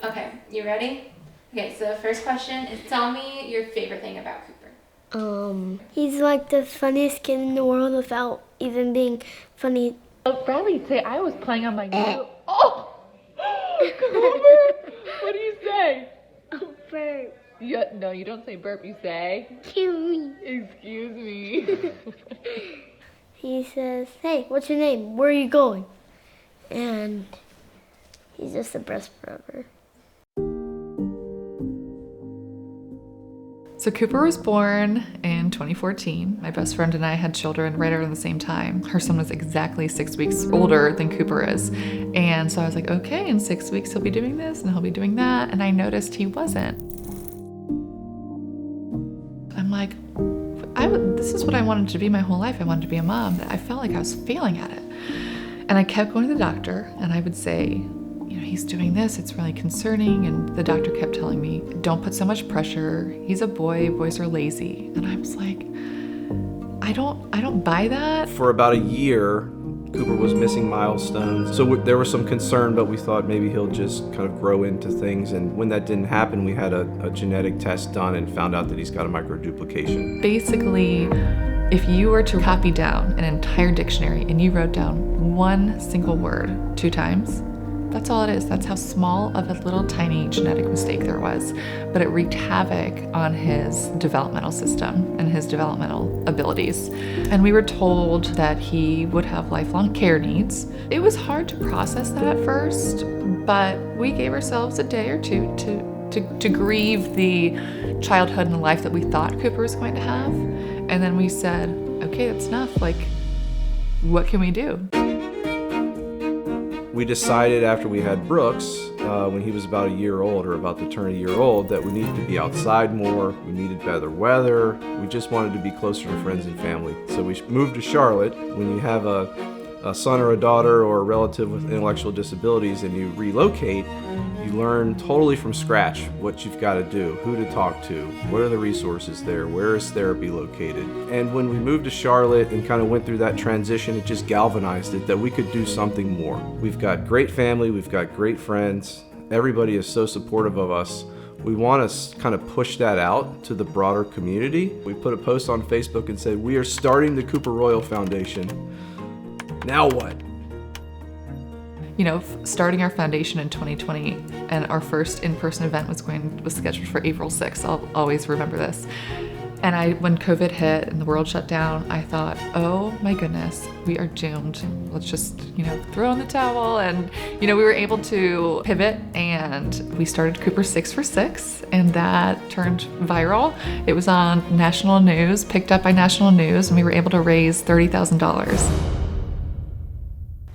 Okay, you ready? Okay, so the first question is tell me your favorite thing about Cooper. He's like the funniest kid in the world without even being funny. Oh, Bradley, say I was playing on my new. Oh! Cooper! What do you say? Burp. No, you don't say burp, you say. Excuse me. He says, "Hey, what's your name? Where are you going?" And he's just the best forever. So Cooper was born in 2014. My best friend and I had children right around the same time. Her son was exactly 6 weeks older than Cooper is. And so I was like, okay, in 6 weeks he'll be doing this and he'll be doing that. And I noticed he wasn't. I'm like, this is what I wanted to be my whole life. I wanted to be a mom. I felt like I was failing at it. And I kept going to the doctor and I would say, he's doing this, it's really concerning. And the doctor kept telling me, don't put so much pressure. He's a boy, boys are lazy. And I was like, I don't buy that. For about a year, Cooper was missing milestones. So there was some concern, but we thought maybe he'll just kind of grow into things. And when that didn't happen, we had a genetic test done and found out that he's got a microduplication. Basically, if you were to copy down an entire dictionary and you wrote down one single word 2 times, that's all it is. That's how small of a little tiny genetic mistake there was. But it wreaked havoc on his developmental system and his developmental abilities. And we were told that he would have lifelong care needs. It was hard to process that at first, but we gave ourselves a day or two to grieve the childhood and life that we thought Cooper was going to have. And then we said, okay, that's enough. Like, what can we do? We decided after we had Brooks, when he was about a year old or about to turn a year old, that we needed to be outside more, we needed better weather, we just wanted to be closer to friends and family. So we moved to Charlotte. When you have a son or a daughter or a relative with intellectual disabilities and you relocate, you learn totally from scratch what you've got to do, who to talk to, what are the resources there, where is therapy located. And when we moved to Charlotte and kind of went through that transition, it just galvanized it that we could do something more. We've got great family, we've got great friends, everybody is so supportive of us. We want to kind of push that out to the broader community. We put a post on Facebook and said, we are starting the Cooper Royall Foundation. Now what? Starting our foundation in 2020 and our first in-person event was scheduled for April 6th. I'll always remember this. And when COVID hit and the world shut down, I thought, oh my goodness, we are doomed. Let's just, throw in the towel. And, we were able to pivot and we started Cooper 6 for 6 and that turned viral. It was on national news, picked up by national news, and we were able to raise $30,000.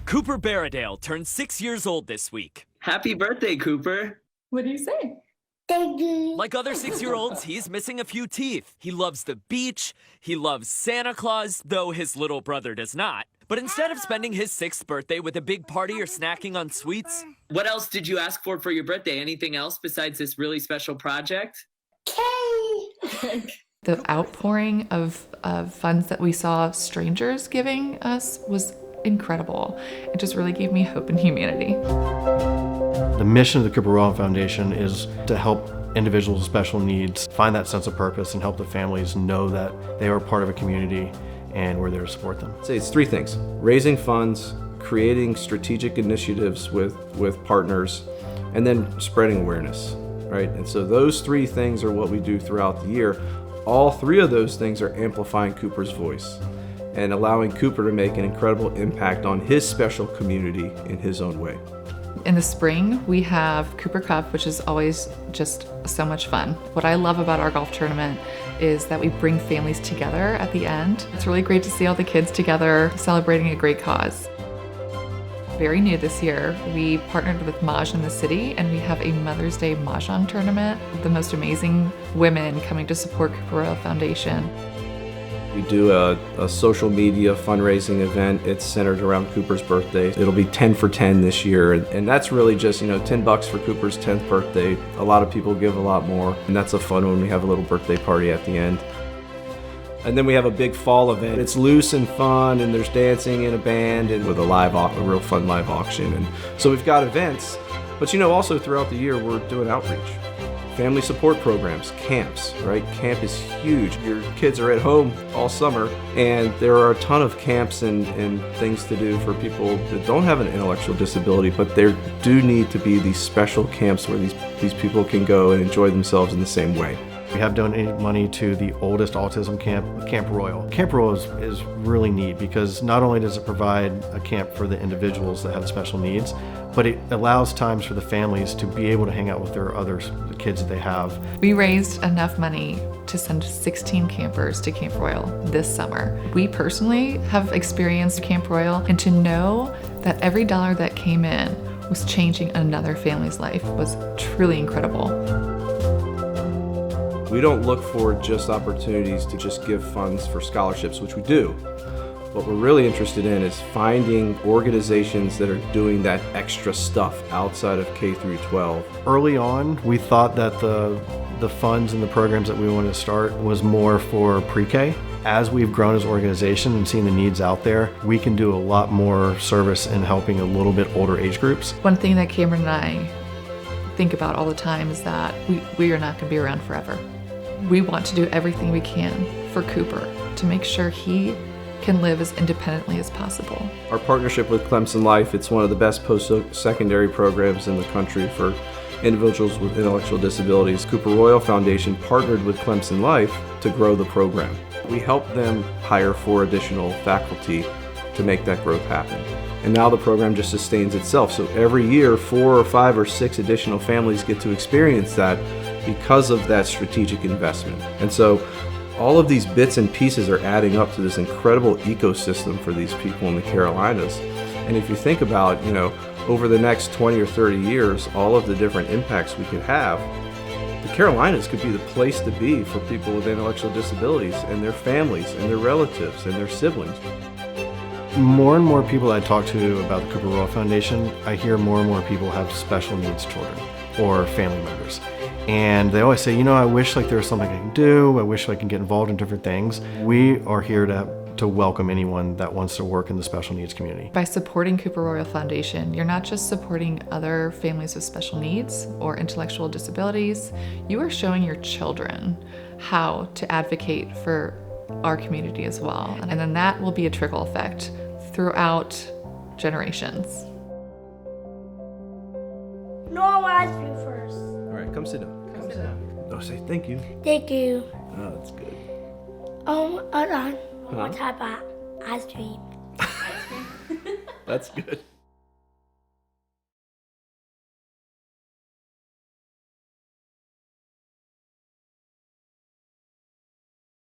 Cooper Barradale turned 6 years old this week. Happy birthday, Cooper. What do you say? Thank you. Like other 6-year-olds, he's missing a few teeth. He loves the beach. He loves Santa Claus, though his little brother does not. But instead of spending his 6th birthday with a big party or snacking on sweets... What else did you ask for your birthday? Anything else besides this really special project? The outpouring of funds that we saw strangers giving us was incredible. It just really gave me hope in humanity. The mission of the Cooper Royall Foundation is to help individuals with special needs find that sense of purpose and help the families know that they are part of a community and we're there to support them. I'd say it's 3 things: raising funds, creating strategic initiatives with partners, and then spreading awareness, right? And so those 3 things are what we do throughout the year. All 3 of those things are amplifying Cooper's voice and allowing Cooper to make an incredible impact on his special community in his own way. In the spring, we have Cooper Cup, which is always just so much fun. What I love about our golf tournament is that we bring families together at the end. It's really great to see all the kids together celebrating a great cause. Very new this year, we partnered with Maj in the City and we have a Mother's Day Mahjong tournament. The most amazing women coming to support Cooper Royall Foundation. We do a social media fundraising event. It's centered around Cooper's birthday. It'll be 10 for 10 this year. And that's really just, $10 for Cooper's 10th birthday. A lot of people give a lot more. And that's a fun one. We have a little birthday party at the end. And then we have a big fall event. It's loose and fun, and there's dancing and a band and with a real fun live auction. And so we've got events But also throughout the year, we're doing outreach. Family support programs, camps, right? Camp is huge. Your kids are at home all summer, and there are a ton of camps and things to do for people that don't have an intellectual disability, but there do need to be these special camps where these people can go and enjoy themselves in the same way. We have donated money to the oldest autism camp, Camp Royall. Camp Royall is really neat because not only does it provide a camp for the individuals that have special needs, but it allows times for the families to be able to hang out with the kids that they have. We raised enough money to send 16 campers to Camp Royall this summer. We personally have experienced Camp Royall, and to know that every dollar that came in was changing another family's life was truly incredible. We don't look for just opportunities to just give funds for scholarships, which we do. What we're really interested in is finding organizations that are doing that extra stuff outside of K through 12. Early on, we thought that the funds and the programs that we wanted to start was more for pre-K. As we've grown as an organization and seen the needs out there, we can do a lot more service in helping a little bit older age groups. One thing that Cameron and I think about all the time is that we are not going to be around forever. We want to do everything we can for Cooper to make sure he can live as independently as possible. Our partnership with Clemson Life, it's one of the best post-secondary programs in the country for individuals with intellectual disabilities. Cooper Royall Foundation partnered with Clemson Life to grow the program. We help them hire 4 additional faculty to make that growth happen. And now the program just sustains itself. So every year, 4 or 5 or 6 additional families get to experience that because of that strategic investment. And so all of these bits and pieces are adding up to this incredible ecosystem for these people in the Carolinas. And if you think about, over the next 20 or 30 years, all of the different impacts we could have, the Carolinas could be the place to be for people with intellectual disabilities and their families and their relatives and their siblings. More and more people I talk to about the Cooper Royall Foundation, I hear more and more people have special needs children or family members. And they always say, I wish there was something I can do. I wish I can get involved in different things. We are here to welcome anyone that wants to work in the special needs community. By supporting Cooper Royall Foundation, you're not just supporting other families with special needs or intellectual disabilities, you are showing your children how to advocate for our community as well. And then that will be a trickle effect throughout generations. No, I want ice cream first. All right, come sit down. Oh, say thank you. Thank you. Oh, that's good. Hold on. One more type of ice cream. That's good.